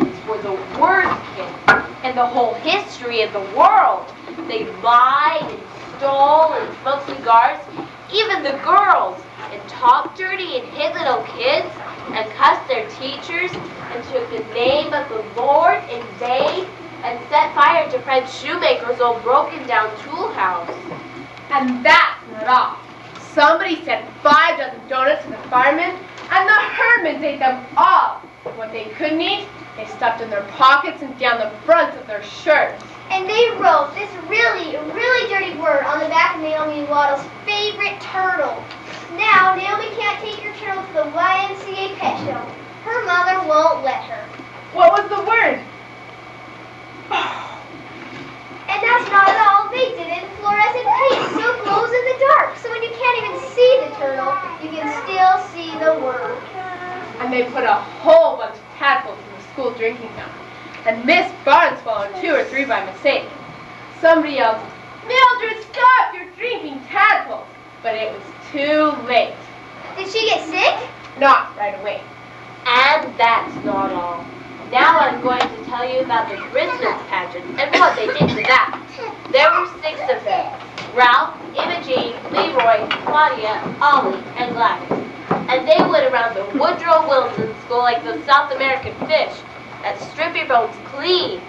Britons were the worst kids in the whole history of the world. They lied and stole and smoked cigars, even the girls, and talked dirty and hit little kids and cussed their teachers and took the name of the Lord in vain and set fire to Fred Shoemaker's old broken-down tool house. And that's not all. Somebody sent 5 dozen donuts to the firemen, and the Herdmans ate them all. What they couldn't eat, they stuffed in their pockets and down the fronts of their shirts. And they wrote this really dirty word on the back of Naomi and Waddle's favorite turtle. Now, Naomi can't take her turtle to the YMCA pet show. Her mother won't let her. What was the word? And that's not all. They did it in fluorescent paint, so it glows in the dark. So when you can't even see the turtle, you can still see the word. And they put a whole bunch of tadpoles in the school drinking fountain. And Miss Barnes swallowed 2 or 3 by mistake. Somebody yelled, "Mildred, stop! You're drinking tadpoles!" But it was too late. Did she get sick? Not right away. And that's not all. Now I'm going to tell you about the Christmas pageant and what they did to that. There were 6 of them: Ralph, Imogene, Leroy, Claudia, Ollie, and Gladys. And they went around the Woodrow Wilson School like the South American fish that strip your bones clean.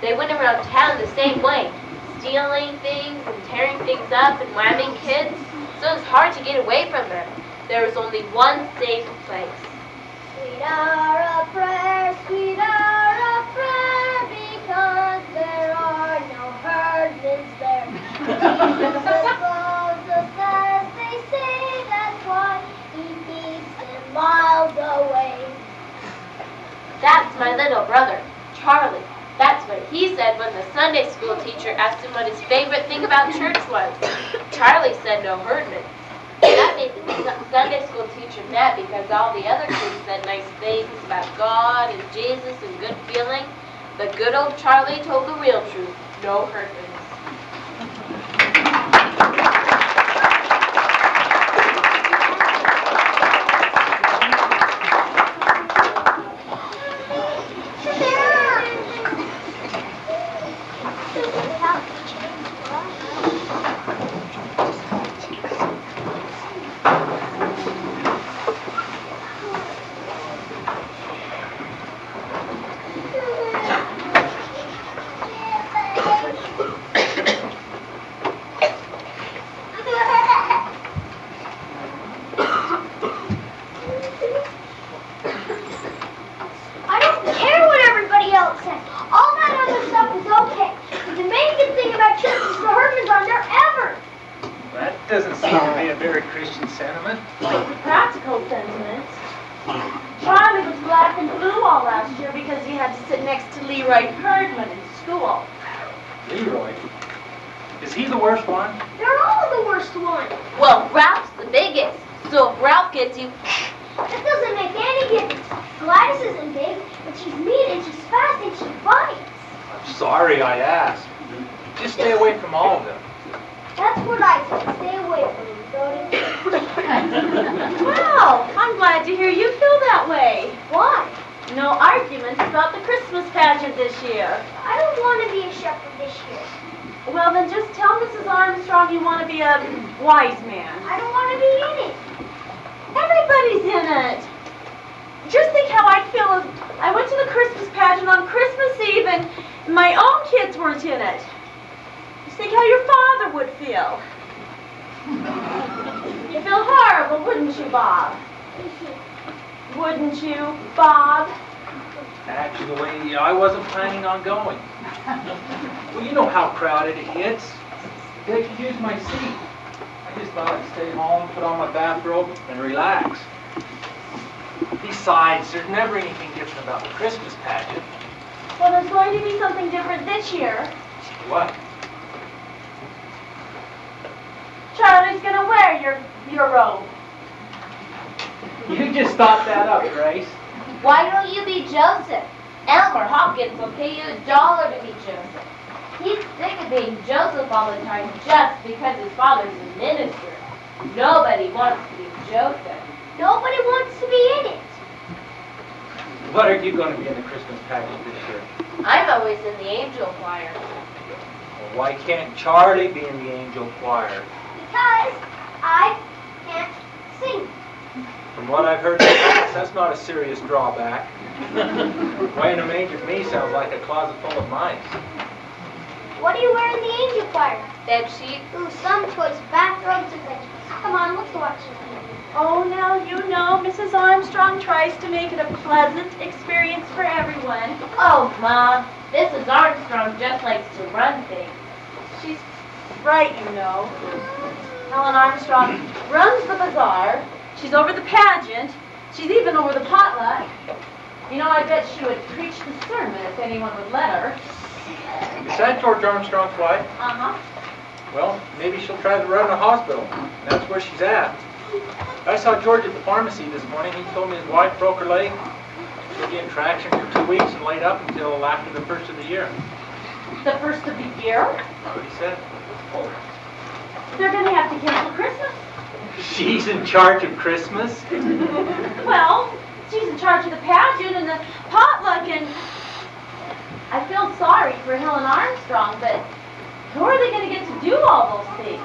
They went around town the same way, stealing things and tearing things up and whamming kids, so it was hard to get away from them. There was only one safe place. Sweet hour of prayer, because there are no herdmans there. Jesus loves us as they say, that's why he keeps them miles away. That's my little brother, Charlie. That's what he said when the Sunday school teacher asked him what his favorite thing about church was. Charlie said no herdmans. That made the Sunday school teacher mad because all the other kids said nice things about God and Jesus and good feeling. But good old Charlie told the real truth: no herdmans. Actually, I wasn't planning on going. Well, you know how crowded it gets. They could use my seat. I just thought I'd stay home, put on my bathrobe, and relax. Besides, there's never anything different about the Christmas pageant. Well, there's going to be something different this year. What? Charlie's going to wear your robe. You just thought that up, Grace. Why don't you be Joseph? Elmer Hopkins will pay you $1 to be Joseph. He's sick of being Joseph all the time just because his father's a minister. Nobody wants to be Joseph. Nobody wants to be in it. What are you going to be in the Christmas pageant this year? I'm always in the angel choir. Well, why can't Charlie be in the angel choir? Because I can't sing. From what I've heard in the past, that's not a serious drawback. Weighing a manger to me sounds like a closet full of mice. What do you wear in the angel choir? Bed sheet. Ooh, some choice bathrobes and things. Come on, let's watch it. Oh, now you know Mrs. Armstrong tries to make it a pleasant experience for everyone. Oh, Ma, Mrs. Armstrong just likes to run things. She's right, you know. Helen Armstrong runs the bazaar. She's over the pageant. She's even over the potluck. You know, I bet she would preach the sermon if anyone would let her. Is that George Armstrong's wife? Uh-huh. Well, maybe she'll try to run a hospital. That's where she's at. I saw George at the pharmacy this morning. He told me his wife broke her leg. She'll be in traction for 2 weeks and laid up until after the first of the year. The first of the year? That's what he said. They're going to have to cancel Christmas. She's in charge of Christmas? Well, she's in charge of the pageant and the potluck, and I feel sorry for Helen Armstrong, but who are they going to get to do all those things?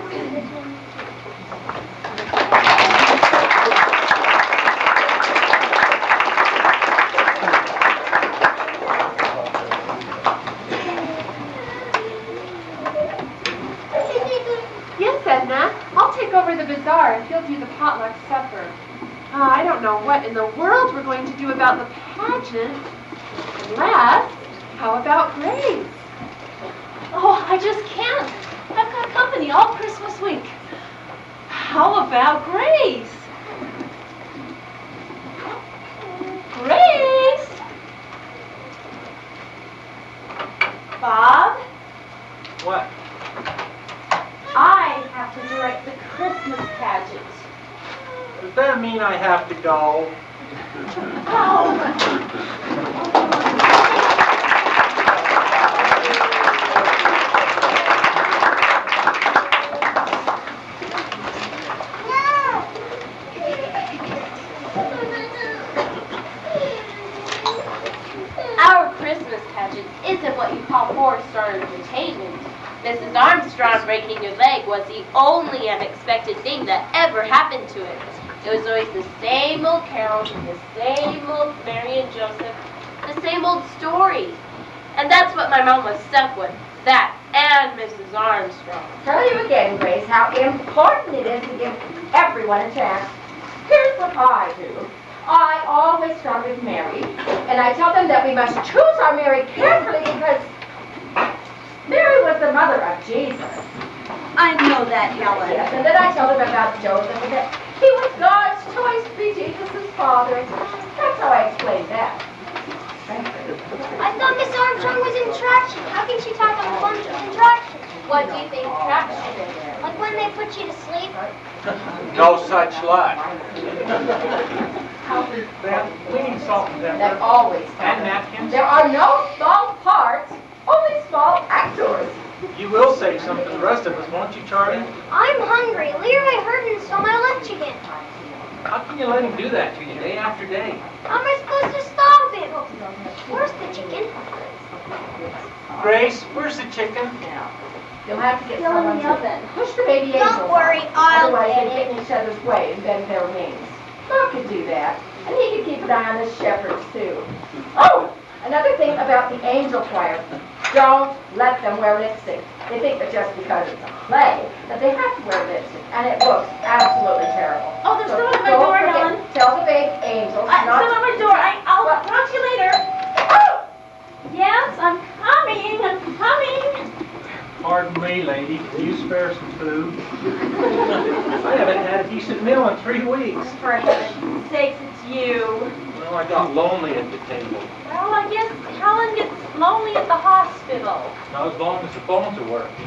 Yes, Edna. I'll take over the bazaar if you'll do the potluck supper. I don't know what in the world we're going to do about the pageant. Unless, how about Grace? Oh, I just can't. I've got company all Christmas week. How about Grace? Grace? Bob? What? I have to direct the Christmas pageant. Does that mean I have to go? Our Christmas pageant isn't what you call four-star entertainment. Mrs. Armstrong breaking her leg was the only unexpected thing that ever happened to it. It was always the same old carols and the same old Mary and Joseph, the same old story. And that's what my mom was stuck with, that and Mrs. Armstrong. Tell you again, Grace, how important it is to give everyone a chance. Here's what I do. I always start with Mary, and I tell them that we must choose our Mary carefully because Mary was the mother of Jesus. I know that, Helen. Yes, and then I tell them about Joseph and that he was God's choice to be Jesus' father. That's how I explain that. I thought Miss Armstrong was in traction. How can she talk on a bunch of contractions? What do you think traction is? Like when they put you to sleep? No such luck. We need salt and They pepper. always tell And them. napkins. There are no small parts, only small actors. You will save some for the rest of us, won't you, Charlie? I'm hungry. Leroy Hurton stole my lunch again. How can you let him do that to you day after day? How am I supposed to stop him? Where's the chicken? Grace, where's the chicken? You'll have to get Still in someone the to oven. push the baby angels. Don't worry, I'll Otherwise get they get in each other's way and bend their wings. Bob could do that. And he could keep an eye on the shepherds, too. Oh, another thing about the angel choir. Don't let them wear lipstick. They think that just because it's a play, that they have to wear lipstick. And it looks absolutely terrible. Oh, there's So someone at my don't door, forget, Helen. Tell the big angels not Someone at my door. I'll What? talk to you later. Oh! Yes, I'm coming. I'm coming. Pardon me, lady. Can you spare some food? I haven't had a decent meal in 3 weeks. For heaven's sakes, it's you. Well, I got lonely at the table. Well, I guess Helen gets lonely at the hospital. Not as long as the phones are working.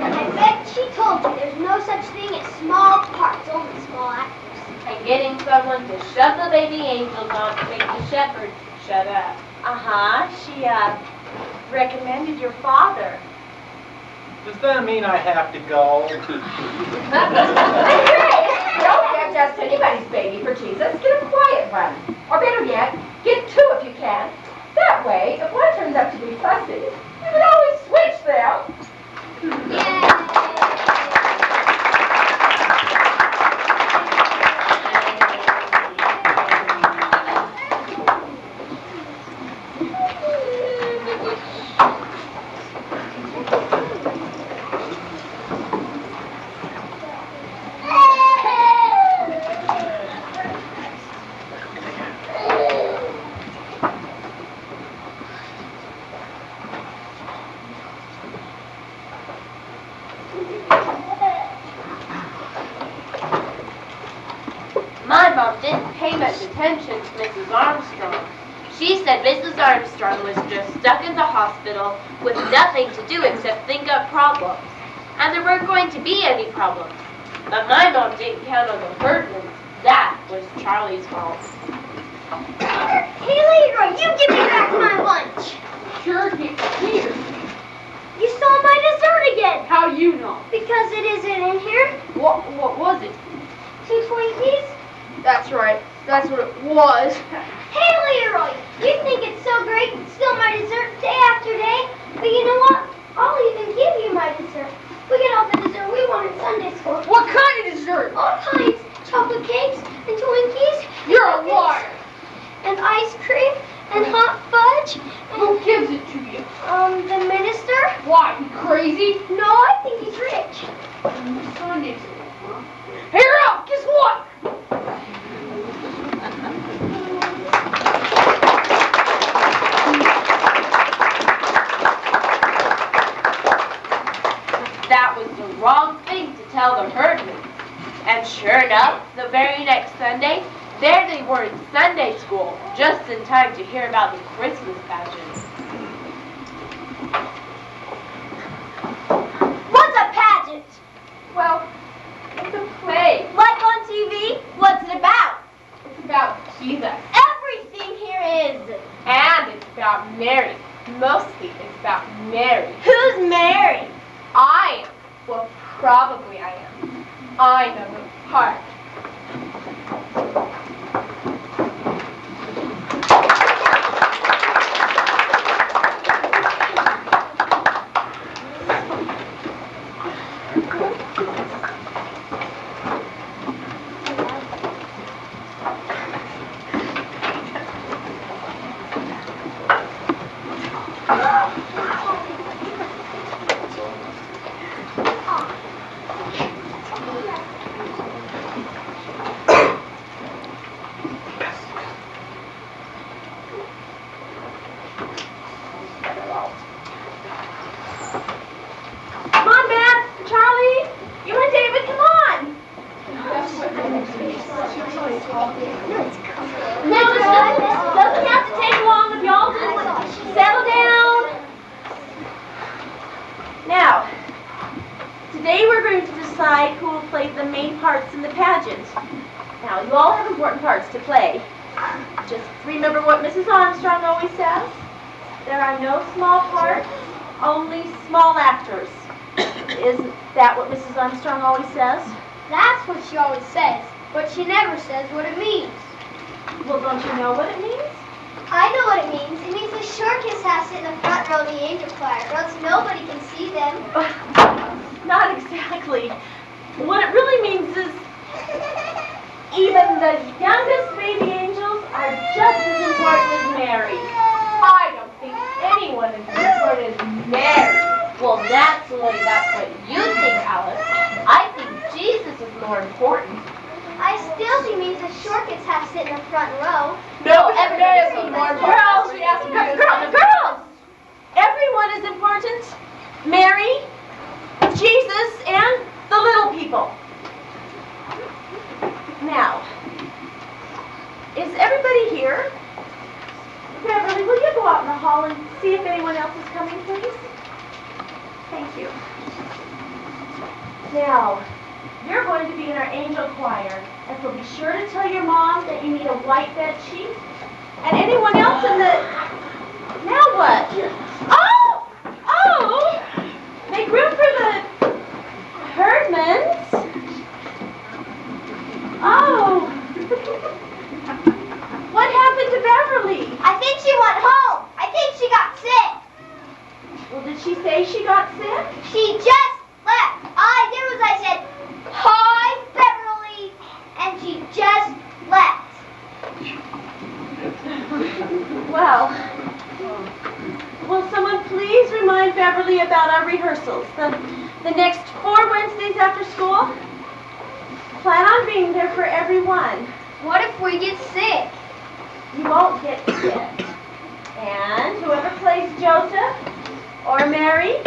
I bet she told you there's no such thing as small parts, only small actors. And getting someone to shove the baby angels on to make the shepherds shut up. Uh-huh. She, recommended your father. Does that mean I have to go? Hey, Grace, don't get digest anybody's baby for Jesus, get a quiet one. Or better yet, get two if you can. That way, if one turns out to be fussy, you can always switch them. My mom didn't pay much attention to Mrs. Armstrong. She said Mrs. Armstrong was just stuck in the hospital with nothing to do except think up problems. And there weren't going to be any problems. But my mom didn't count on the Herdmans. That was Charlie's fault. Hey, Leroy, you give me back my lunch. Sure, get here. You stole my dessert again. How you know? Because it isn't in here. What was it? 2 Twinkies. That's right. That's what it was. Hey, Leroy, you think it's so great to steal my dessert day after day? But you know what? I'll even give you my dessert. We get all the dessert we want in Sunday school. What kind of dessert? All kinds. Chocolate cakes and Twinkies. You're a liar. And ice cream and hot fudge. Who gives it to you? The minister? Why, he crazy? No, I think he's rich. Sunday school, huh? Hey, Ralph, guess what? That was the wrong thing to tell the Herdmans. And sure enough, the very next Sunday, there they were in Sunday school, just in time to hear about the Christmas pageant. What's a pageant? Well, it's a play. Like on TV? What's it about? It's about Jesus. Everything here is. And it's about Mary. Mostly it's about Mary. Who's Mary? I am. Well, probably I am. I know the part. Doesn't have to take long if y'all just settle down. Now, today we're going to decide who will play the main parts in the pageant. Now, you all have important parts to play. Just remember what Mrs. Armstrong always says. There are no small parts, only small actors. Isn't that what Mrs. Armstrong always says? That's what she always says, but she never says what it means. Well, don't you know what it means? I know what it means. It means the short kids have to sit in the front row of the angel choir, or else nobody can see them. Not exactly. What it really means is even the youngest baby angels are just as important as Mary. I don't think anyone is as important as Mary. Well, naturally, that's what you think, Alice. I think Jesus is more important. I still think it means the short kids have to sit in the front row. No, everybody everybody is is more Girls, important. We have to do girls, everyone is important. Mary, Jesus, and the little people. Now, is everybody here? Beverly, will you go out in the hall and see if anyone else is coming, please? Thank you. Now, you're going to be in our angel choir, and so be sure to tell your mom that you need a white bed sheet. And anyone else in the... Now what? Oh! Make room for the Herdmans. Oh, she say she got sick? She just left. All I did was I said, "Hi, Beverly," and she just left. Well, will someone please remind Beverly about our rehearsals? The next 4 Wednesdays after school? Plan on being there for everyone. What if we get sick? You won't get sick. And whoever plays Joseph or Mary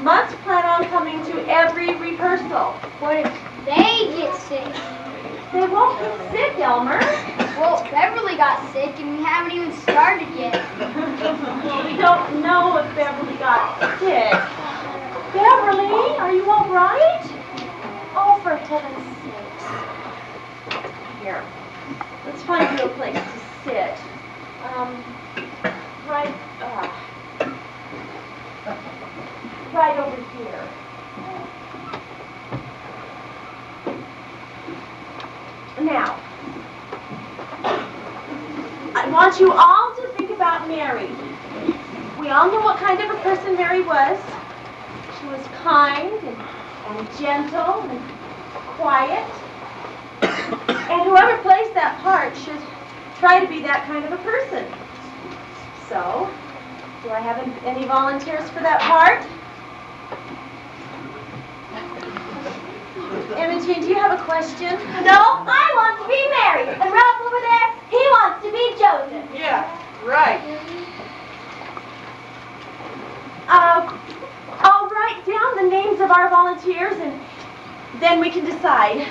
must plan on coming to every rehearsal. What if they get sick? They won't get sick, Elmer. Well, Beverly got sick and we haven't even started yet. Well, we don't know if Beverly got sick. Beverly, are you all right? Oh, for heaven's sakes. Here, let's find you a place to sit. Right over here. Now, I want you all to think about Mary. We all know what kind of a person Mary was. She was kind and gentle and quiet. And whoever plays that part should try to be that kind of a person. So, do I have any volunteers for that part? Imogen, do you have a question? No, I want to be Mary. And Ralph over there, he wants to be Joseph. Yeah, right. I'll write down the names of our volunteers and then we can decide.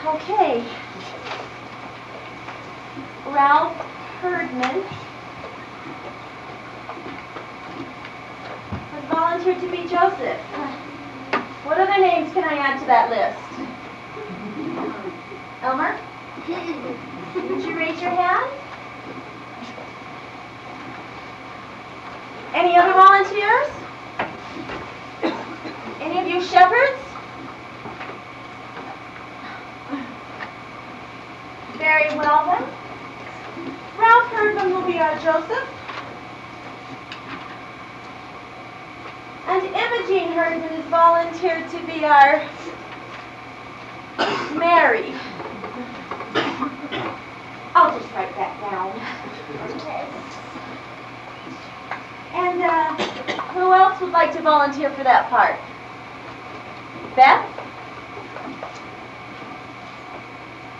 Okay. Ralph Herdman has volunteered to be Joseph. What other names can I add to that list? Elmer? Would you raise your hand? Any other volunteers? Any of you shepherds? Very well then. Ralph Herdman will be our Joseph. And Imogene Herdman is volunteered to be our Mary. I'll just write that down. And who else would like to volunteer for that part? Beth?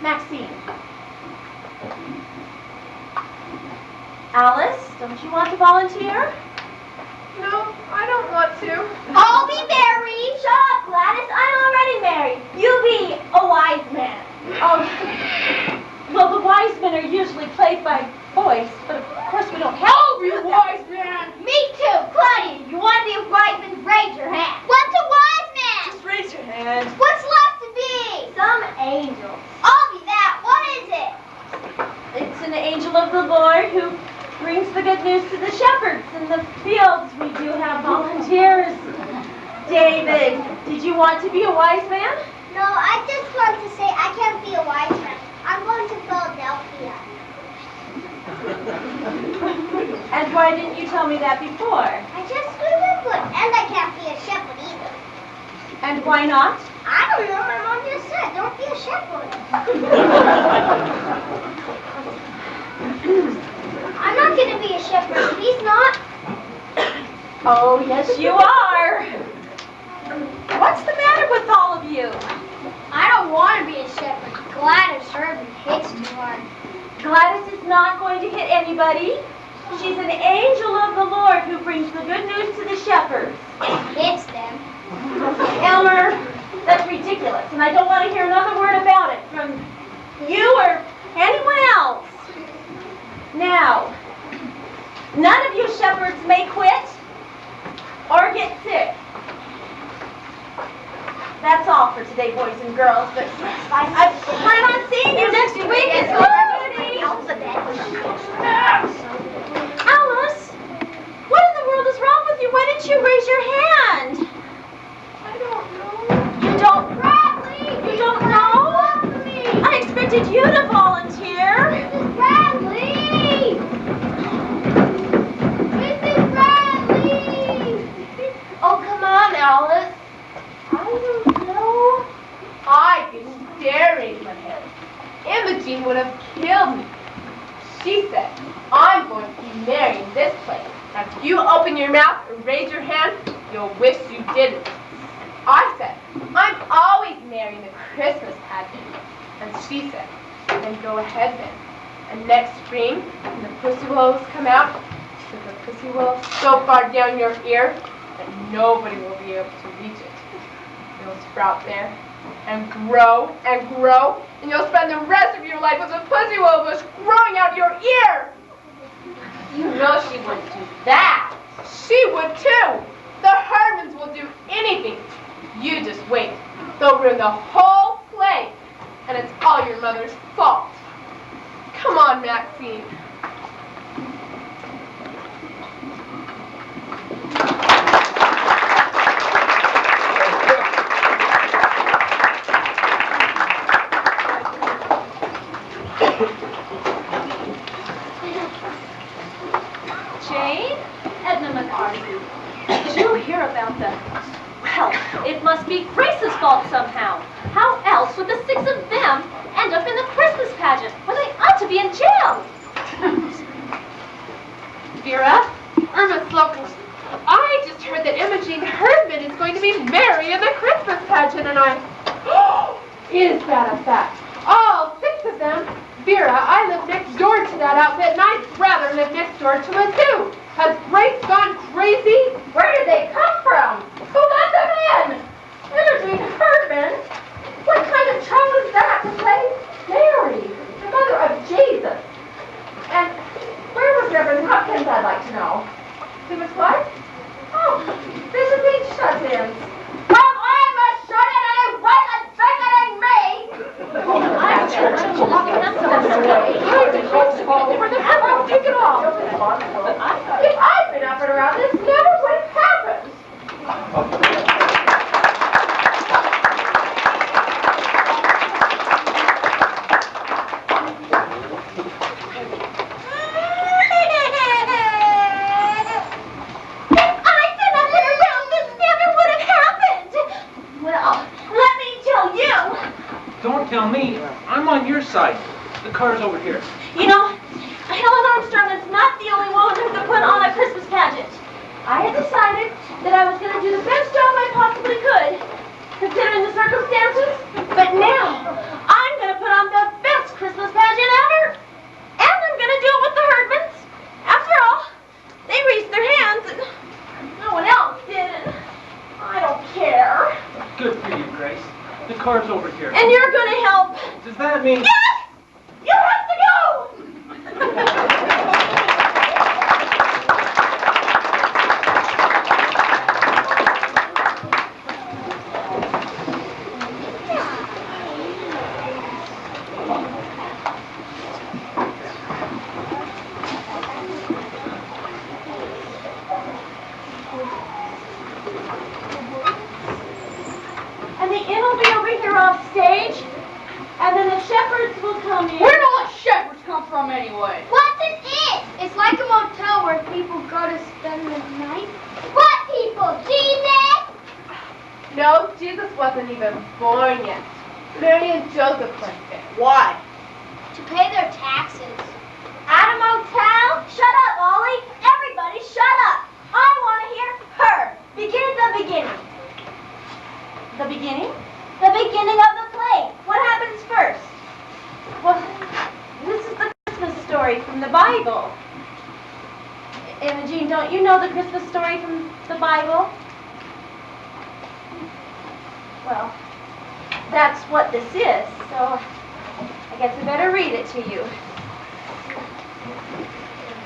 Maxine? Alice, don't you want to volunteer? No, I don't want to. I'll be Mary. Shut up, Gladys. I'm already married. You be a wise man. Oh, well, the wise men are usually played by boys, but of course we don't have. I'll be a wise man. Me too. Claudia, you want to be a wise man? Raise your hand. What's a wise man? Just raise your hand. What's left to be? Some angel. I'll be that. What is it? It's an angel of the Lord who brings the good news to the shepherds in the fields. We do have volunteers. David, did you want to be a wise man? No, I just want to say I can't be a wise man. I'm going to Philadelphia. And why didn't you tell me that before? I just remembered. And I can't be a shepherd either. And why not? I don't know. My mom just said, don't be a shepherd. I'm not going to be a shepherd. He's not. Oh, yes, you are. What's the matter with all of you? I don't want to be a shepherd. Gladys Herdman hits too hard. Gladys is not going to hit anybody. She's an angel of the Lord who brings the good news to the shepherds. Hits them. Elmer, that's ridiculous, and I don't want to hear another word about it from you or anyone else. Now, none of you shepherds may quit or get sick. That's all for today, boys and girls, but I plan on seeing you next week at school meeting. Alice, what in the world is wrong with you? Why didn't you raise your hand? I don't know. You don't? Bradley! You don't know? Bradley! I expected you to volunteer. Mrs. Bradley! Mrs. Bradley! You open your mouth and raise your hand, you'll wish you didn't. I said, I'm always marrying the Christmas pageant. And she said, then go ahead then. And next spring, when the pussy willows come out, stick a pussy willow so far down your ear that nobody will be able to reach it. It'll sprout there and grow, and you'll spend the rest of your life with a pussy willow bush growing out your ear. You know she wouldn't do that. She would too. The Herdmans will do anything. You just wait. They'll ruin the whole play, and it's all your mother's fault. Come on, Maxine. Jane? Edna McCarthy. Did you hear about the... Well, it must be Grace's fault somehow. How else would the 6 of them end up in the Christmas pageant when they ought to be in jail? Vera, Irma Slocum, I just heard that Imogene Herdman is going to be married in the Christmas pageant, and is that a fact? All 6 of them? Vera, I live next door to that outfit, and I'd rather live next door to it too. Has Grace gone crazy? Where did they come from? Who let them in? Imogene Herdman? What kind of child is that to play Mary, the mother of Jesus? And where was Reverend Hopkins, I'd like to know? He was what? Oh, visiting shut-ins. Well, I'm a shut-in and it wasn't visiting me! I said, Take it off. If I'd been up and around, this never would have happened. Don't tell me. I'm on your side. The car's over here. You know, Helen Armstrong is not the only woman who could put on a Christmas pageant. I had decided that I was going to do the best job I possibly could, considering the circumstances. But now, I'm going to put on the best Christmas pageant ever. And I'm going to do it with the Herdmans. After all, they raised their hands and no one else did. And I don't care. Good for you, Grace. The car's over here. And you're going to help. Does that mean... Yes! You have to go! And the inn will be over here off stage, and then the shepherds will come in. Where'd all the shepherds come from anyway? What's an inn? It's like a motel where people go to spend the night. What people? Jesus? No, Jesus wasn't even born yet. Mary and Joseph went there. Why? To pay their taxes. At a motel? Shut up, Ollie. Everybody shut up. I want to hear her. Begin at the beginning. The beginning? The beginning of the play. What happens first? Well, this is the Christmas story from the Bible. Imogene, don't you know the Christmas story from the Bible? Well, that's what this is, so I guess I better read it to you.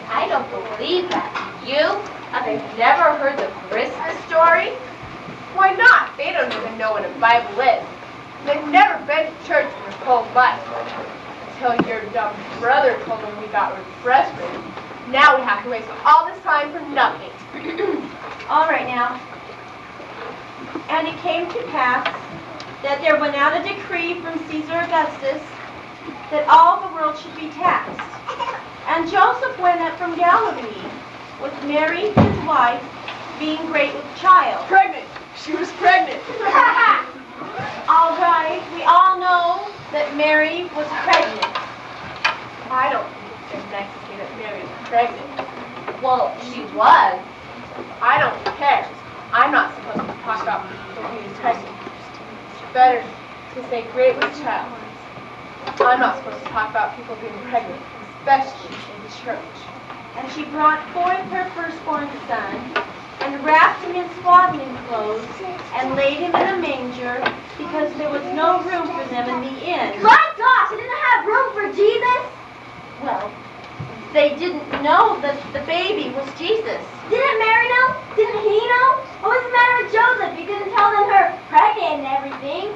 I don't believe that. You? They've never heard the Christmas story? Why not? They don't even know what a Bible is. They've never been to church in their whole life. Until your dumb brother told them we got refreshments. Now we have to waste all this time for nothing. All right now. And it came to pass that there went out a decree from Caesar Augustus that all the world should be taxed. And Joseph went up from Galilee with Mary, his wife, being great with child. Pregnant. She was pregnant. All right, we all know that Mary was pregnant. I don't think it's nice to say that Mary is pregnant. Well, she was. I don't care. I'm not supposed to talk about people being pregnant. Better to say great with child. I'm not supposed to talk about people being pregnant, especially in church. And she brought forth her firstborn son, and wrapped him in swaddling clothes, and laid him in a manger, because there was no room for them in the inn. My gosh, I didn't have room for Jesus. Well, they didn't know that the baby was Jesus. Didn't Mary know? Didn't he know? What was the matter with Joseph? He didn't tell them her pregnant and everything.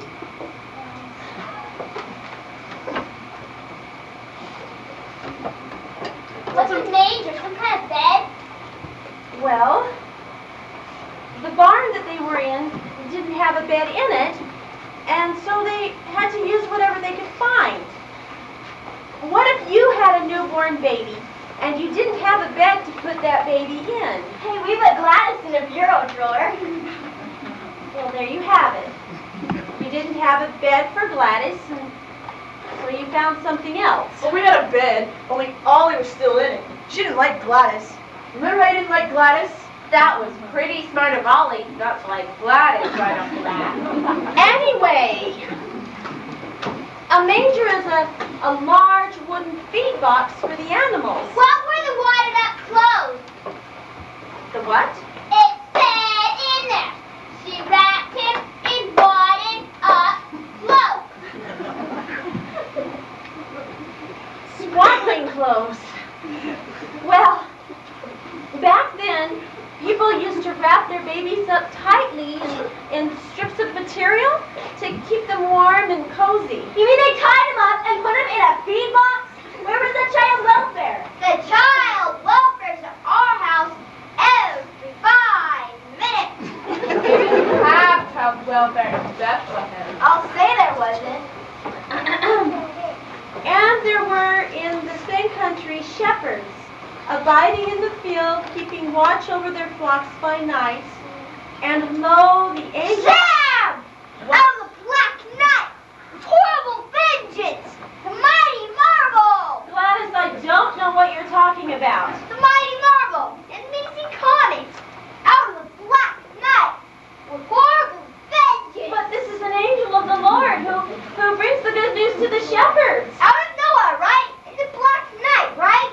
What's a manger? Some kind of bed? Well, the barn that they were in didn't have a bed in it, and so they had to use whatever they could find. What if you had a newborn baby and you didn't have a bed to put that baby in? Hey, we put Gladys in a bureau drawer. Well, there you have it. You didn't have a bed for Gladys, and so you found something else. Well, we had a bed, only Ollie was still in it. She didn't like Gladys. Remember I didn't like Gladys? That was pretty smart of Ollie not to like Gladys right off the bat. Anyway, a manger is a large wooden feed box for the animals. What were the wadded up clothes? The what? It said in there. She wrapped him in wadded up clothes. Swaddling clothes. Well, back then, people used to wrap their babies up tightly in strips of material to keep them warm and cozy. You mean they tied him up and put him in a feed box? Where was the child welfare? The child welfare's at our house every 5 minutes. We didn't have child welfare in Bethlehem. I'll say there wasn't. And there were in the same country shepherds, abiding in the field, keeping watch over their flocks by night. And lo, the angel... Sam! Out of the black night! With horrible vengeance! The mighty marvel! Gladys, I don't know what you're talking about. The mighty marvel! It means incarnate! Out of the black night! With horrible vengeance! But this is an angel of the Lord who brings the good news to the shepherds. Out of Noah, right? In the black night, right?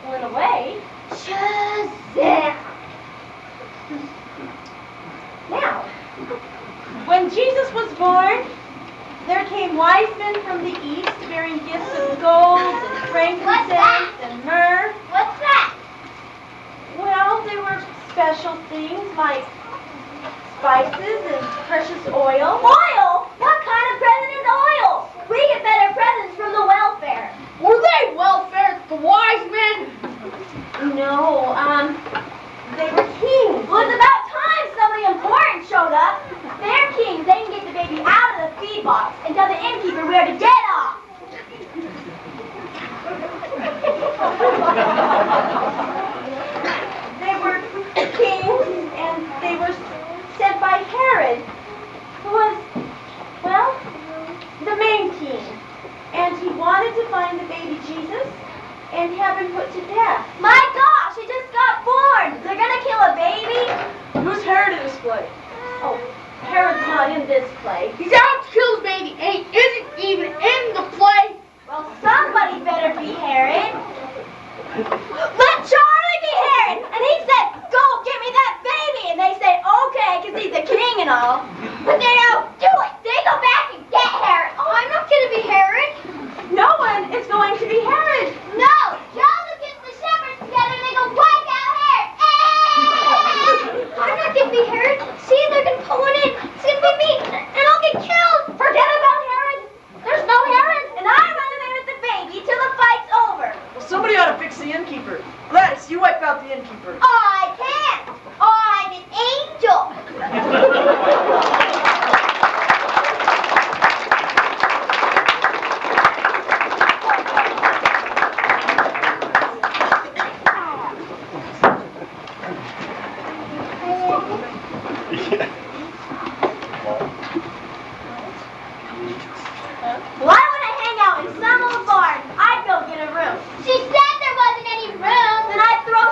Well, in a way. Shazam! Now, when Jesus was born, there came wise men from the east bearing gifts of gold and frankincense and myrrh. What's that? Well, they were special things like spices and precious oil. Oil? What kind of present is oil? We get better presents from the welfare. Were they welfare, the wise men? No, they were kings. Well, it's about time somebody important showed up. They're kings. They can get the baby out of the feed box and tell the innkeeper where to get off. They were kings, and they were sent by Herod, who was, well, the main king. And he wanted to find the baby Jesus and have him put to death. My gosh, he just got born. They're gonna kill a baby? Who's Herod in this play? Oh, Herod's not in this play. He's out to kill his baby. Isn't even in the play. Well, somebody better be Herod. Let Charlie be Herod. And he said, go get me that baby. And they say, okay, because he's the king and all. But they don't do it. They go back and get Herod. Oh, I'm not going to be Herod. No one is going to be Herod. No. Joseph gets the shepherds together and they go wipe out Herod. I'm not going to be Herod. See, they're going to pull it in. It's going to be me. And I'll get killed. Forget about Herod. There's no Herod. And I run away with the baby till the fight's over. Well, somebody ought to fix the innkeeper. Gladys, you wipe out the innkeeper. I can't. I'm an angel. Well, I want to hang out in some old barn. I'd go get a room. She said there wasn't any room. Then I'd throw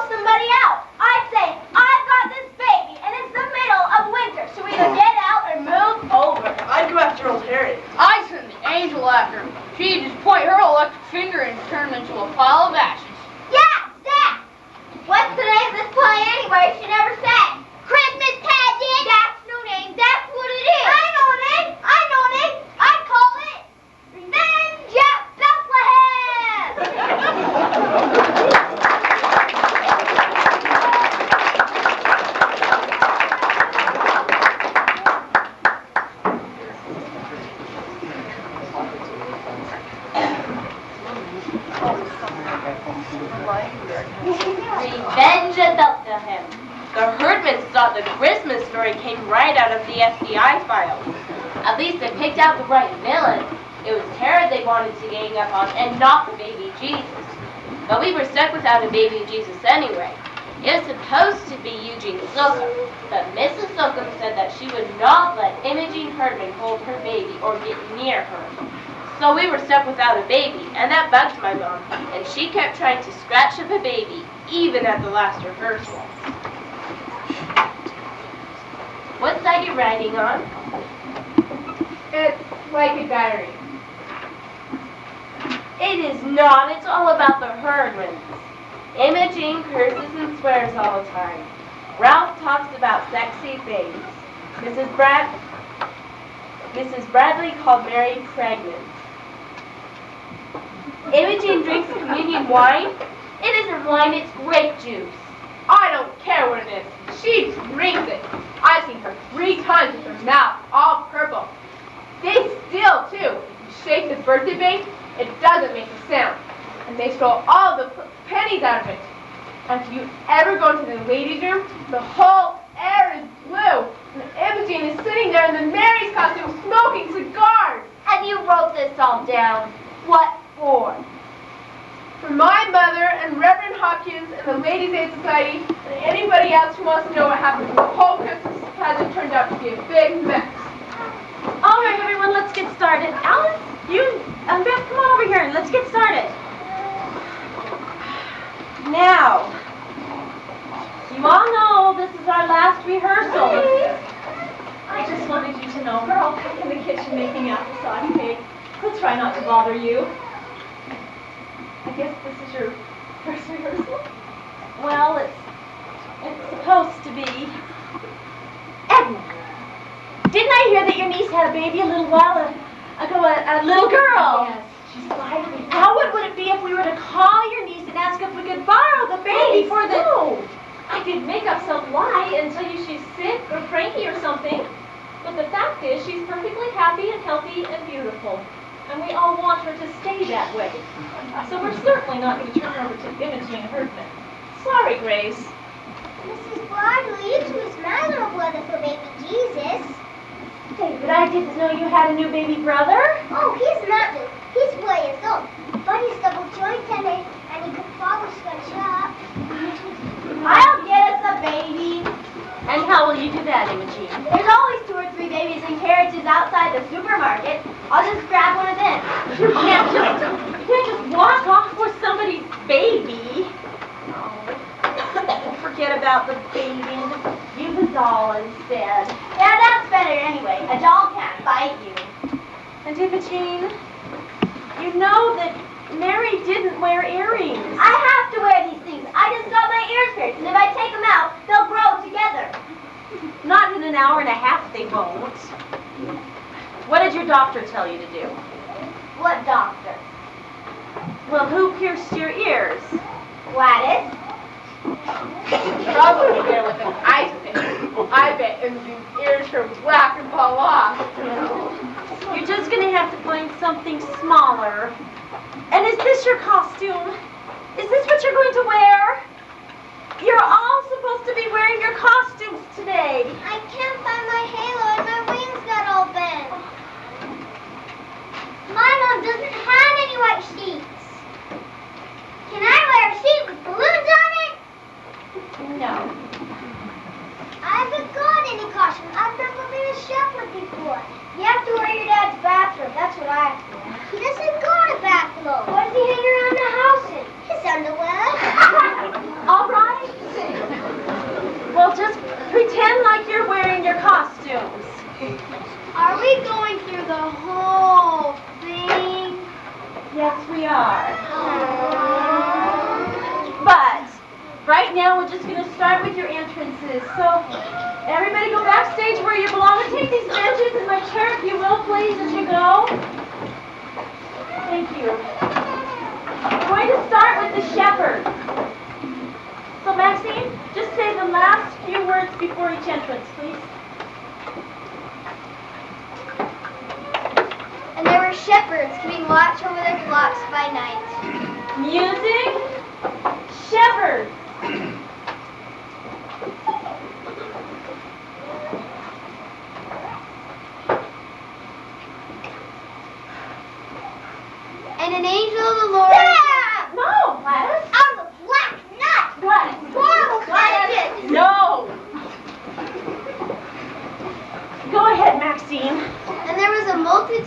The Herdmans thought the Christmas story came right out of the FBI files. At least they picked out the right villain. It was Herod they wanted to gang up on, and not the baby Jesus. But we were stuck without a baby Jesus anyway. It was supposed to be Eugene Slocum, but Mrs. Slocum said that she would not let Imogene Herdman hold her baby or get near her. So we were stuck without a baby, and that bugged my mom, and she kept trying to scratch up a baby, even at the last rehearsal. What side are you riding on? It's like a diary. It is not. It's all about the Herdmans. Imogene curses and swears all the time. Ralph talks about sexy things. Mrs. Bradley called Mary pregnant. Imogene drinks communion wine. It isn't wine, it's grape juice. I don't care what it is. She drinks it. I've seen her 3 times with her mouth all purple. They steal, too. If you shake the birthday bank, it doesn't make a sound. And they stole all the pennies out of it. And if you ever go into the ladies' room, the whole air is blue. And Imogene is sitting there in the Mary's costume smoking cigars. And you wrote this all down. What for? For my mother and Reverend Hopkins and the Ladies' Aid Society and anybody else who wants to know what happened when the whole Christmas pageant turned out to be a big mess. All right, everyone, let's get started. Alice, you and Beth, come on over here and let's get started. Now, you all know this is our last rehearsal. I just wanted you to know we're all back in the kitchen making applesauce cake. We'll try not to bother you. I guess this is your first rehearsal? Well, it's supposed to be. Edna, didn't I hear that your niece had a baby a little while ago, a little girl? Yes, she's lively. How would it be if we were to call your niece and ask if we could borrow the baby for the... No, I could make up some lie and tell you she's sick or cranky or something. But the fact is, she's perfectly happy and healthy and beautiful. And we all want her to stay that way. So we're certainly not going to turn her over to Imogene Herdman. Sorry, Grace. Mrs. Bradley, you two is my little brother for baby Jesus. David, I didn't know you had a new baby brother. Oh, he's not new. He's 4 years old. But he's double jointed and he could follow sketch up. I'll get us a baby. And how will you do that, Imogene? There's always 2 or 3 babies in carriages outside the supermarket. I'll just grab one of them. You can't just walk off with somebody's baby. Oh, forget about the baby and just use a doll instead. Yeah, that's better anyway. A doll can't bite you. And Imogene, you know that Mary didn't wear earrings. I have to wear these things. I just got my ears pierced, and if I take them out, they'll grow together. Not in an hour and a half, they won't. What did your doctor tell you to do? What doctor? Well, who pierced your ears? Gladys. Trouble there with an ice pick. I bet Imogene's ears are black and fall off. You're just going to have to find something smaller. And is this your costume? Is this what you're going to wear? You're all supposed to be wearing your costumes today. I can't find my halo and my wings got all bent. My mom doesn't have any white sheets. Can I wear a sheet with balloons on it? No. I haven't got any costume. I've never been a shepherd before. You have to wear your dad's bathrobe. That's what I have to wear. He doesn't got a bathrobe. What does he hang around the house in? His underwear. All right. Well, just pretend like you're wearing your costumes. Are we going through the whole thing? Yes, we are. But right now, we're just going to start with your entrances. So, everybody go backstage where you belong and take these benches and my chair, if you will, please, as you go. Thank you. We're going to start with the shepherd. So, Maxine, just say the last few words before each entrance, please. And there were shepherds keeping watch over their flocks by night. Music, shepherds.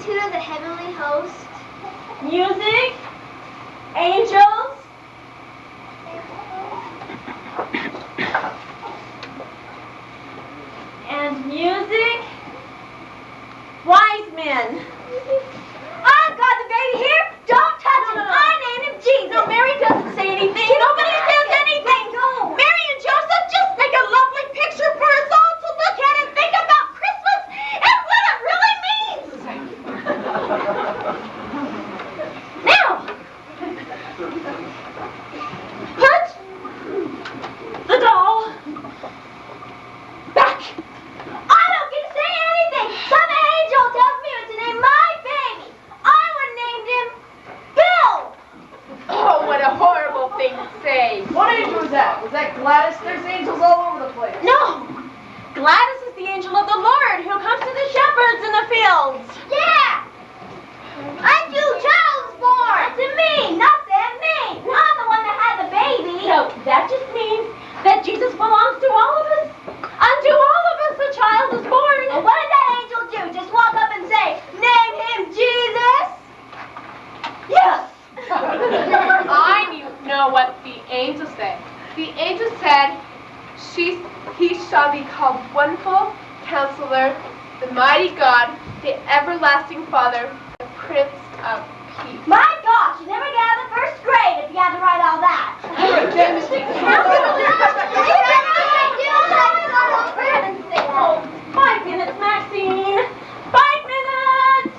multitude of the heavenly host. Music, angels, and music, wise men. I've got the baby here. Don't touch him. I named him Jesus. No, Mary doesn't say anything. Nobody says anything. No. Mary and Joseph just make a lovely picture for us all to look at and think about Christmas and what it really means. Now, put the doll back. I don't get to say anything. Some angel tells me what to name my baby. I would have named him Bill. Oh, what a horrible thing to say. What angel was that? Was that Gladys? There's angels all over the place. No, Gladys is the angel of the Lord who comes to the shepherds in the fields. Yeah! Unto child was born! To me, not them, me. I'm the one that had the baby. No, that just means that Jesus belongs to all of us. Unto all of us a child is born. And what did that angel do? Just walk up and say, name him Jesus? Yes. I know what the angel said. The angel said, he shall be called Wonderful Counselor, the Mighty God, the Everlasting Father, the Prince of Peace. My gosh, you never get out of the first grade if you had to write all that. Oh, 5 minutes, Maxine. 5 minutes.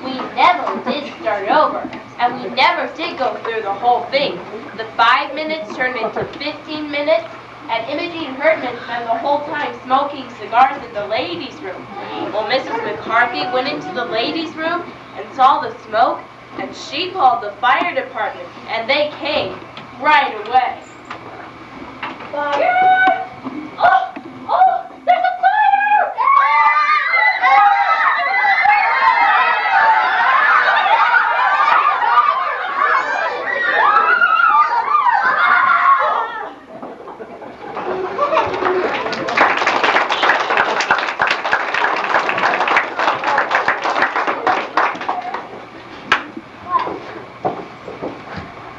We never did start over, and we never did go through the whole thing. The 5 minutes turned into 15 minutes, and Imogene Hurtman spent the whole time smoking cigars in the ladies' room. Well, Mrs. McCarthy went into the ladies' room and saw the smoke, and she called the fire department, and they came right away. Fire! Oh, there's a fire!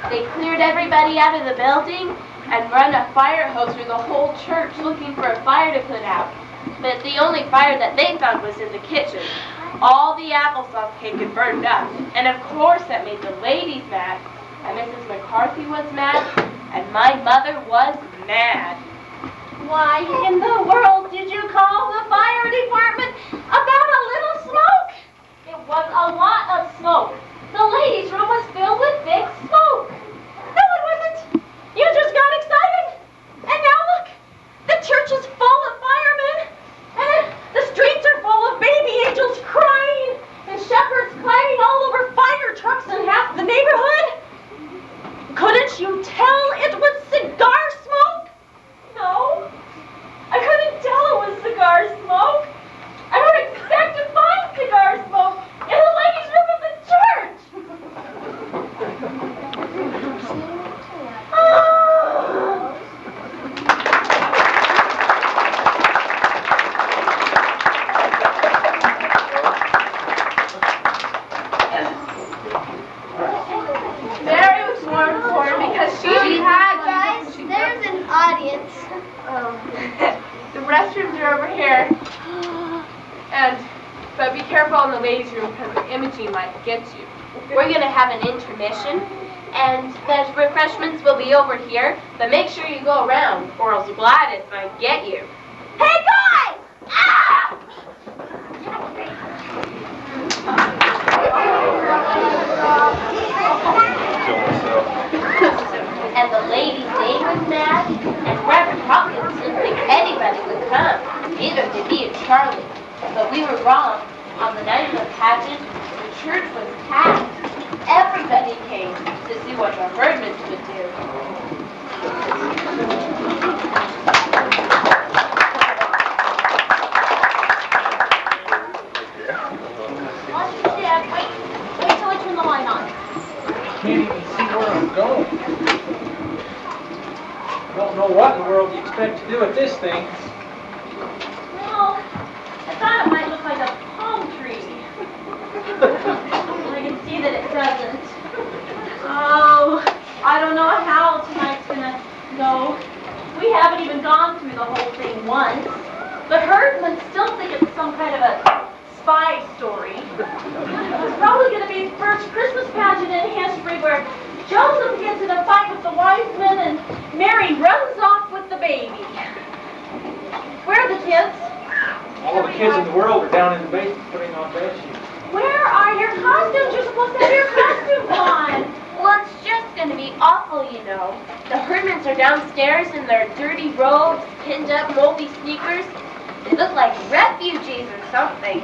They cleared everybody out of the building and run a fire hose through the whole church looking for a fire to put out. But the only fire that they found was in the kitchen. All the applesauce cake had burned up, and of course that made the ladies mad, and Mrs. McCarthy was mad, and my mother was mad. Why in the world did you call the fire department about a little smoke? It was a lot of smoke. The ladies' room was filled with thick smoke. No, it wasn't. You just got excited. And now look, the church is full of firemen. And the streets are full of baby angels crying. And shepherds climbing all over fire trucks in half the neighborhood. Couldn't you tell it was cigar smoke? No, I couldn't tell it was cigar smoke. I don't expect to find cigar smoke in the ladies' room of the church. Mary was more important because she had... Guys, there's an audience. The restrooms are over here. But be careful in the ladies' room because Imogene might get you. We're going to have an intermission, and the refreshments will be over here, but make sure you go around, or else Gladys might get you. Hey guys! Ah! And the ladies' day was mad, and Reverend Hawkins didn't think anybody would come. Neither did he and Charlie. But we were wrong. On the night of the pageant, the church was packed. Everybody came to see what the Herdmans would do. Dad, wait till I turn the light on. Can't even see where I'm with this thing. Well, I thought it might look like a palm tree. I can see that it doesn't. Oh, I don't know how tonight's gonna go. We haven't even gone through the whole thing once. The Herdmans still think it's some kind of a spy story. It's probably gonna be the first Christmas pageant in history where Joseph gets in a fight with the wise men and Mary runs off with the baby. Where are the kids? All the kids in the world are down in the basement putting on bed sheets. Where are your costumes? You're supposed to have your costumes on. Well, it's just gonna be awful, you know. The Herdmans are downstairs in their dirty robes, pinned up moldy sneakers. They look like refugees or something.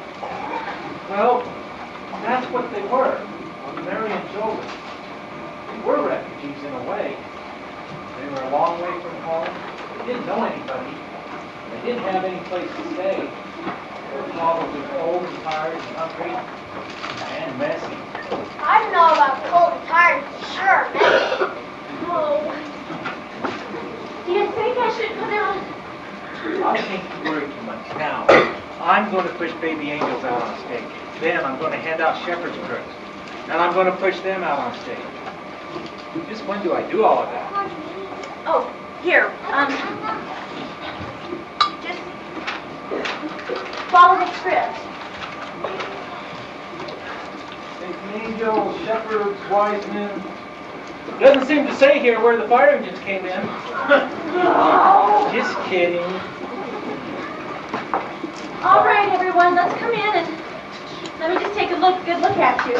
Well, that's what they were. Mary and Joseph. They were refugees in a way. They were a long way from home. They didn't know anybody. They didn't have any place to stay. They were probably cold and tired and hungry and messy. I don't know about cold and tired, sure, man. Oh. Do you think I should go down? I think you worry too much. Now, I'm going to push baby angels out on stage. Then I'm going to hand out shepherd's crooks. And I'm going to push them out on stage. Just when do I do all of that? Oh, here. Just follow the script. Baby angels, shepherds, wise men. Doesn't seem to say here where the fire engines came in. Just kidding. All right, everyone, let's come in and let me just take a good look at you.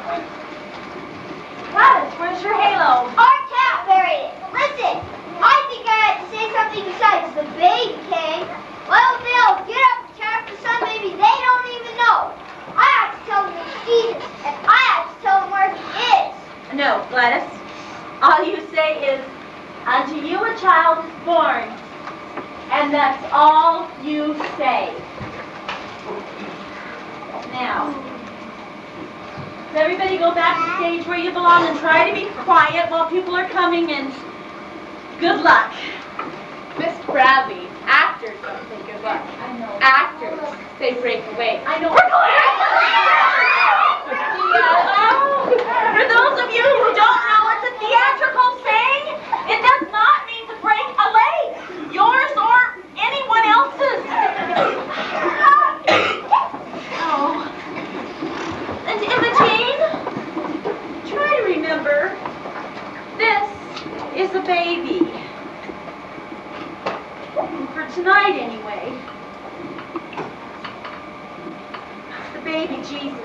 Okay. Gladys, where's your halo? Our cat buried it. Listen, I think I had to say something besides the baby came. Well, they'll get up and care for some baby they don't even know. I have to tell them it's Jesus, and I have to tell them where he is. No, Gladys. All you say is, unto you a child is born. And that's all you say. Now, does everybody go back to stage where you belong and try to be quiet while people are coming in? Good luck. Miss Bradley, actors don't say good luck. I know. Actors say break away. I know. We're going For those of you who don't know, it's a theatrical saying. It does not mean to break a leg, yours or anyone else's. Oh. And Imogen, try to remember, this is a baby. For tonight, anyway. It's the baby Jesus.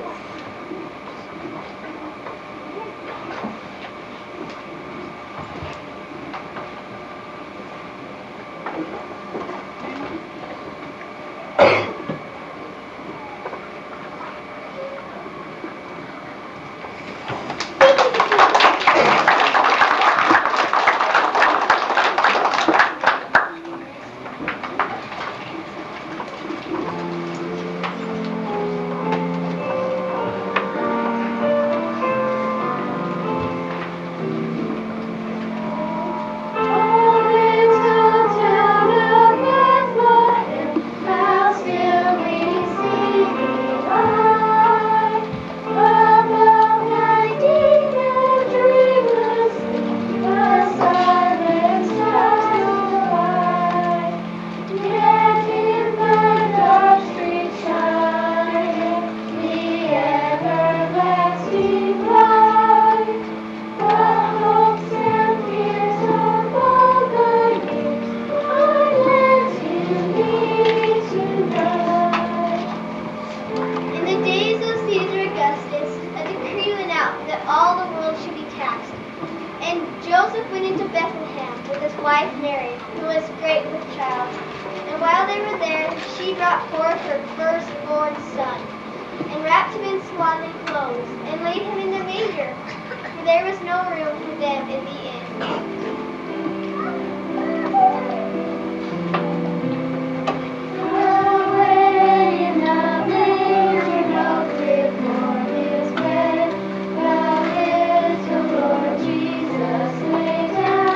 Jesus lay down.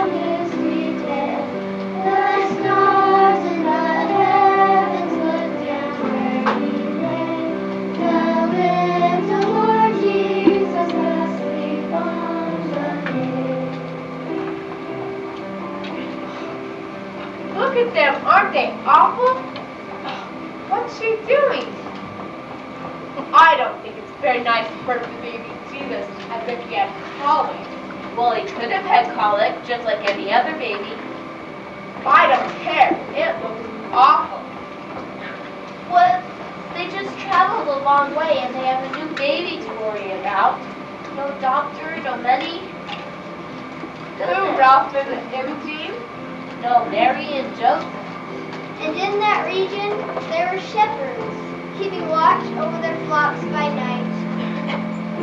say, awful? What's she doing? I don't think it's very nice for the baby Jesus as if he had colic. Well, he could have had colic, just like any other baby. I don't care. It looks awful. Well, they just traveled a long way and they have a new baby to worry about. No doctor, no money. Who, Ralph and Imogene? No Mary and Joseph. And in that region, there were shepherds, keeping watch over their flocks by night.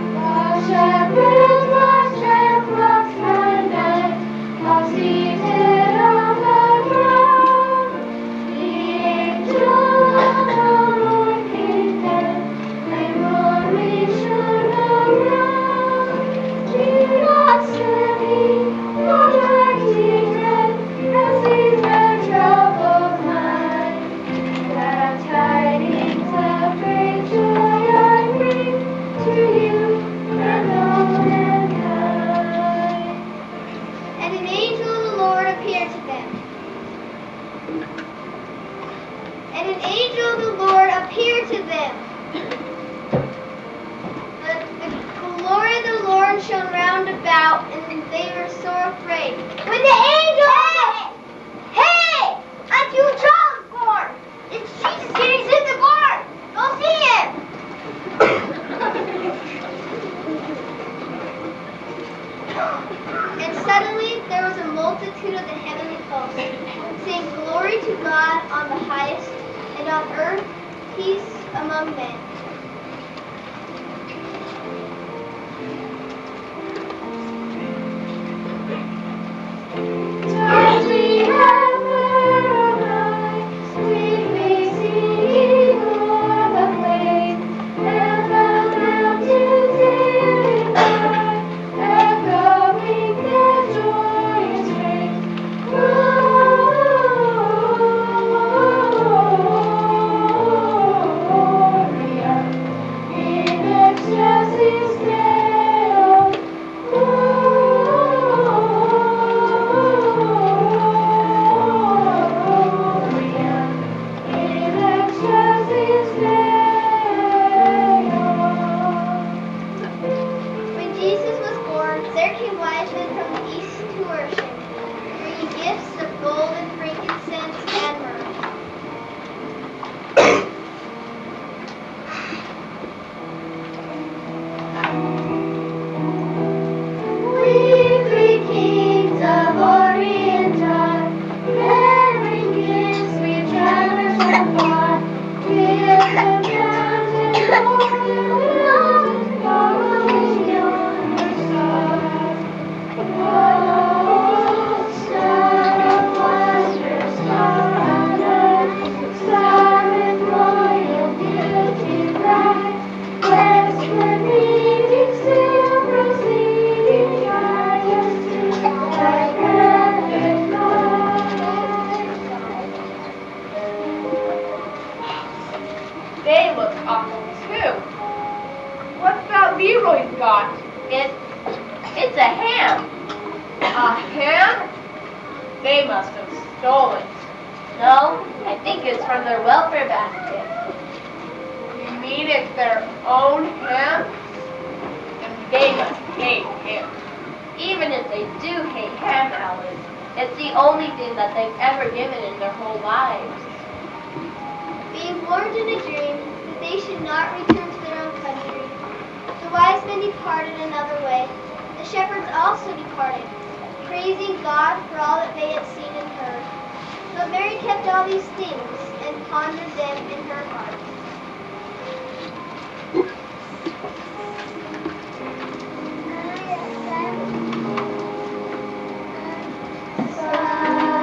The shepherds watch their flocks by night, while seated on the ground. The angel of the Lord came down, and glory shone around. Do not study, nor mighty dread, as these men troubled mind. Glad tidings of great joy I bring to you and all mankind. And an angel of the Lord appeared to them. And an angel of the Lord appeared to them. The glory of the Lord shone round about, and they were sore afraid. When the angel Hey! I'm too drunk for! It's Jesus and he's in the barn! Go see him! And suddenly there was a multitude of the heavenly host, saying, Glory to God on the highest, and on earth peace among men. As we have paradise, we may see o'er the plains, and the mountains in high, echoing their joyous strains. Gloria in excelsis Deo. When Jesus was born, there came wise men from the east to worship, bringing gifts of gold and frankincense and myrrh. We three kings of Orient are, bearing gifts we traverse from far. With the mountain golden, following yonder star. Oh, star of wonder, star of earth, star with royal beauty bright. Westward meeting, still proceeding, guide us to thy perfect light. They look awful too. What's that Leroy's got? It's a ham. A ham? They must have stolen. No, I think it's from their welfare basket. You mean it's their own ham? And they must hate him. Even if they do hate ham, Alice, it's the only thing that they've ever given in their whole lives. Being warned in a dream that they should not return to their own country, the wise men departed another way. The shepherds also departed, praising God for all that they had seen and heard. But Mary kept all these things and pondered them in her heart. Silent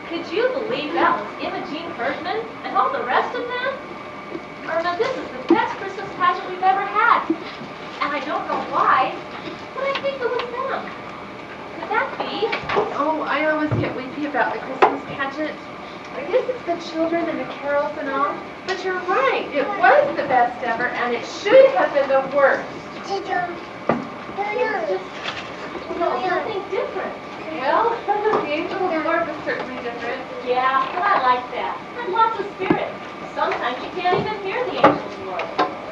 Could you believe that was Imogene Herdman and all the rest of them? Irma, this is the best Christmas pageant we've ever had. And I don't know why, but I think it was them. Could that be? Oh, I always get weepy about the Christmas pageant. I guess it's the children and the carols and all. But you're right, it was the best ever, and it should have been the worst. It's just, something different. Well, the angel of the Lord was certainly different. Yeah, but I like that. And lots of spirit. Sometimes you can't even hear the angels roar.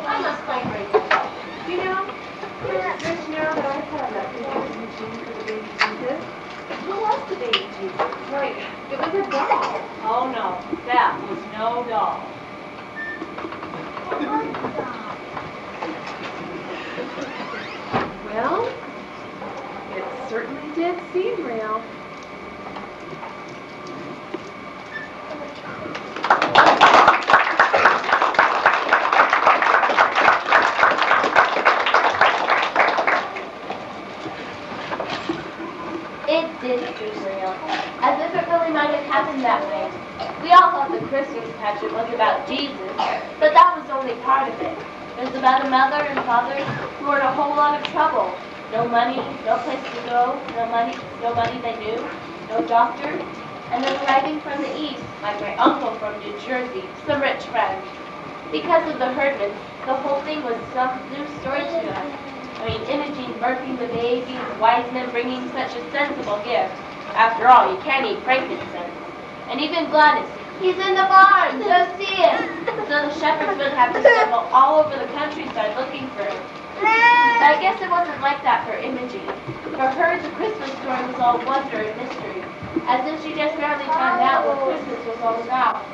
I must play great myself. You know, it's good now that I've had that Imogene for the baby Jesus. Who was the baby Jesus? Right, it was a doll. Oh no, that was no doll. Well, it certainly did seem real. It did seem real, as if it really might have happened that way. We all thought the Christmas pageant was about Jesus, but that was only part of it. It was about a mother and father who were in a whole lot of trouble. No money, no place to go, no money they knew, no doctor, and then arriving from the east, like my uncle from New Jersey, some rich friend. Because of the Herdmans, the whole thing was some new story to us. I mean, Imogene birthing the baby, the wise men bringing such a sensible gift. After all, you can't eat frankincense. And even Gladys, he's in the barn, go see him. So the shepherds would have to travel all over the countryside looking for him. But I guess it wasn't like that for Imogene. For her, the Christmas story was all wonder and mystery, as if she just barely found out what Christmas was all about.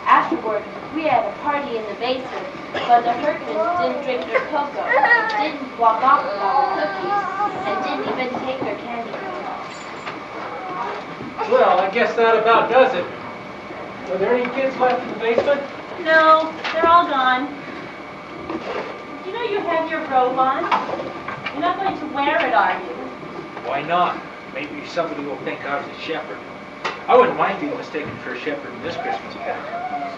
Afterward, we had a party in the basement, but the Herdmans didn't drink their cocoa, didn't walk off with all the cookies, and didn't even take their candy canes. Well, I guess that about does it. Are there any kids left in the basement? No, they're all gone. You know you have your robe on. You're not going to wear it, are you? Why not? Maybe somebody will think I was a shepherd. I wouldn't mind being mistaken for a shepherd in this Christmas pageant.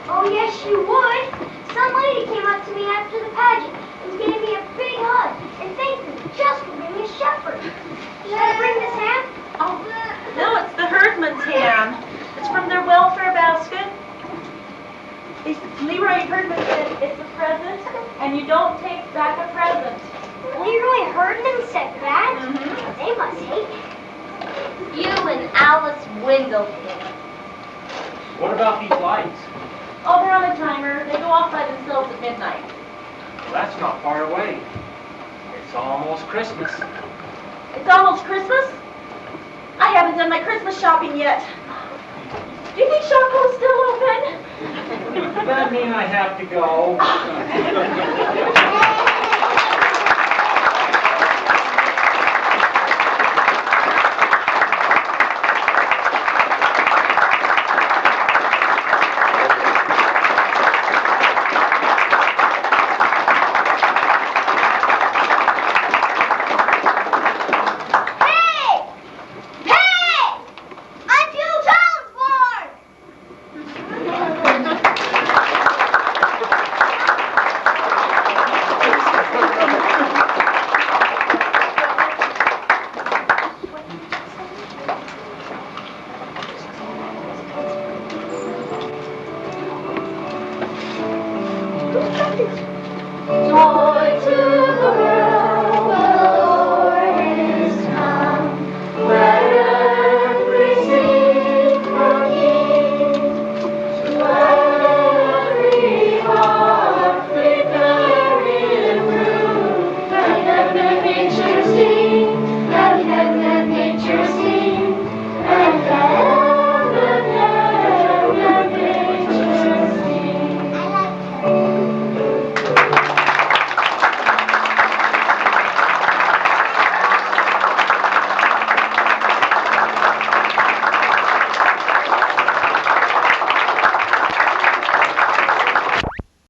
Oh, yes, you would. Some lady came up to me after the pageant and gave me a big hug and thanked me just for being a shepherd. Should I bring this ham? Oh, no, it's the herdman's ham. It's from their welfare basket. Leroy Herdman said it's a present, and you don't take back a present. Leroy Herdman said that? Mm-hmm. They must hate me. You and Alice Windleton. What about these lights? Oh, they're on a timer. They go off by themselves at midnight. Well, that's not far away. It's almost Christmas. It's almost Christmas? I haven't done my Christmas shopping yet. Do you think Shopko's still open? Does that mean I have to go? George!